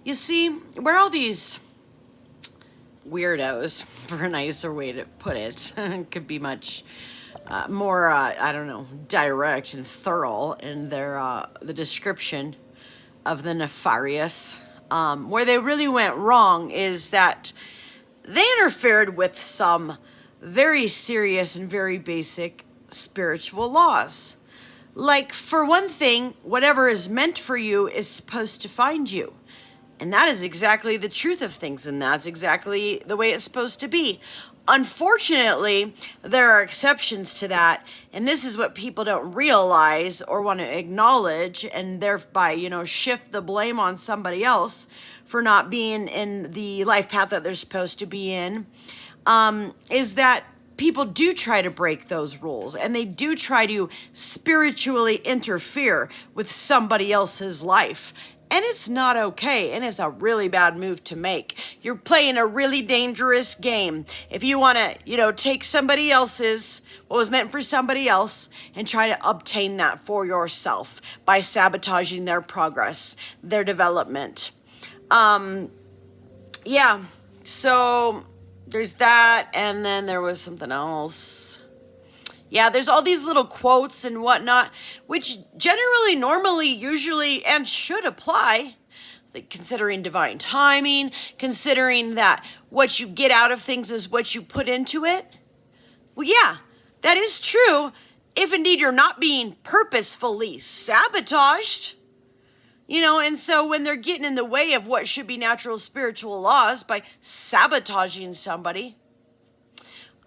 You see, we're all these weirdos, for a nicer way to put it. Could be much more, I don't know, direct and thorough in their the description of the nefarious. Where they really went wrong is that they interfered with some very serious and very basic spiritual laws. Like, for one thing, whatever is meant for you is supposed to find you. And that is exactly the truth of things, and that's exactly the way it's supposed to be. Unfortunately, there are exceptions to that, and this is what people don't realize or want to acknowledge, and thereby, shift the blame on somebody else for not being in the life path that they're supposed to be in, is that people do try to break those rules, and they do try to spiritually interfere with somebody else's life. And it's not okay, and it's a really bad move to make. You're playing a really dangerous game. If you want to, take somebody else's, what was meant for somebody else, and try to obtain that for yourself by sabotaging their progress, their development. Yeah, so there's that, and then there was something else. Yeah, there's all these little quotes and whatnot, which generally, normally, usually, and should apply. Like considering divine timing, considering that what you get out of things is what you put into it. Well, yeah, that is true if indeed you're not being purposefully sabotaged. And so when they're getting in the way of what should be natural spiritual laws by sabotaging somebody,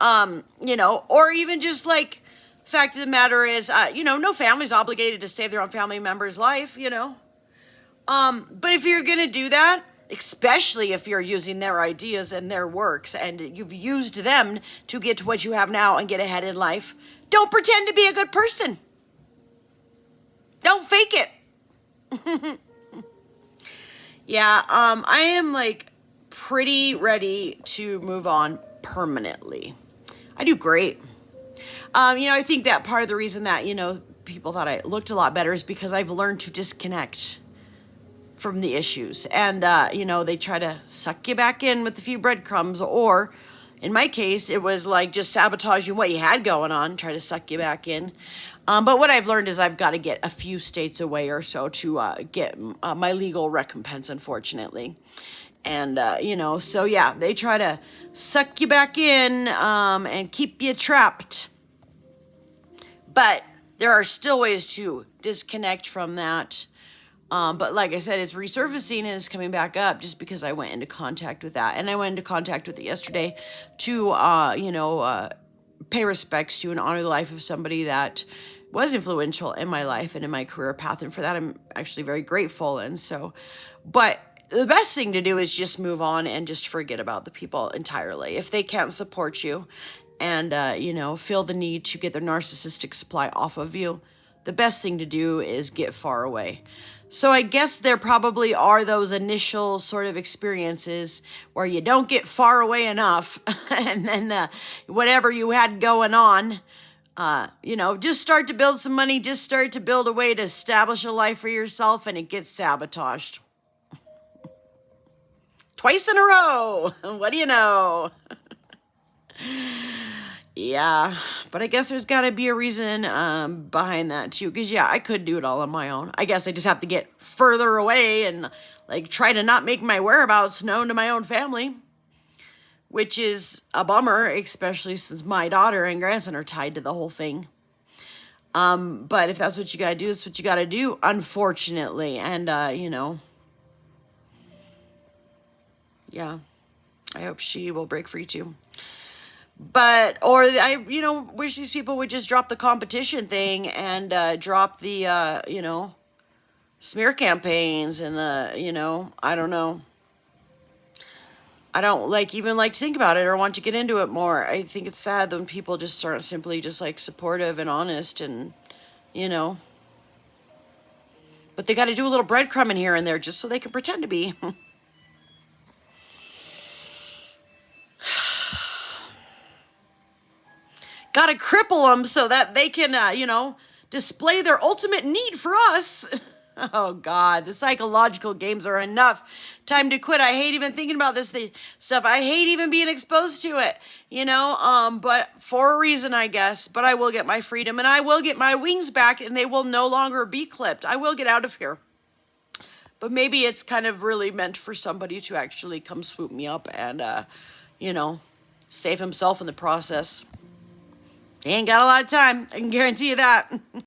or even just like, fact of the matter is, no family's obligated to save their own family member's life, but if you're going to do that, especially if you're using their ideas and their works and you've used them to get to what you have now and get ahead in life, don't pretend to be a good person. Don't fake it. Yeah, I am like pretty ready to move on permanently. I do great. I think that part of the reason that, people thought I looked a lot better is because I've learned to disconnect from the issues. And, they try to suck you back in with a few breadcrumbs, or in my case, it was like just sabotaging what you had going on, try to suck you back in. But what I've learned is I've got to get a few states away or so to get my legal recompense, unfortunately. And, so yeah, they try to suck you back in and keep you trapped. But there are still ways to disconnect from that. But like I said, it's resurfacing and it's coming back up just because I went into contact with that. And I went into contact with it yesterday to, pay respects to and honor the life of somebody that was influential in my life and in my career path. And for that, I'm actually very grateful. And so, but the best thing to do is just move on and just forget about the people entirely. If they can't support you and, feel the need to get their narcissistic supply off of you, the best thing to do is get far away. So I guess there probably are those initial sort of experiences where you don't get far away enough and then whatever you had going on, just start to build some money, just start to build a way to establish a life for yourself, and it gets sabotaged. Twice in a row. What do you know? Yeah, but I guess there's got to be a reason behind that too. Because yeah, I could do it all on my own. I guess I just have to get further away and like try to not make my whereabouts known to my own family, which is a bummer, especially since my daughter and grandson are tied to the whole thing. But if that's what you gotta do, it's what you gotta do, unfortunately. And yeah, I hope she will break free too. But, or I, wish these people would just drop the competition thing and drop the, smear campaigns and I don't know. I don't even like to think about it or want to get into it more. I think it's sad when people just aren't simply just like supportive and honest and, but they got to do a little breadcrumbing here and there just so they can pretend to be. Got to cripple them so that they can, display their ultimate need for us. Oh God, the psychological games are enough. Time to quit. I hate even thinking about stuff. I hate even being exposed to it, but for a reason, I guess. But I will get my freedom and I will get my wings back and they will no longer be clipped. I will get out of here. But maybe it's kind of really meant for somebody to actually come swoop me up and, you know, save himself in the process. He ain't got a lot of time. I can guarantee you that.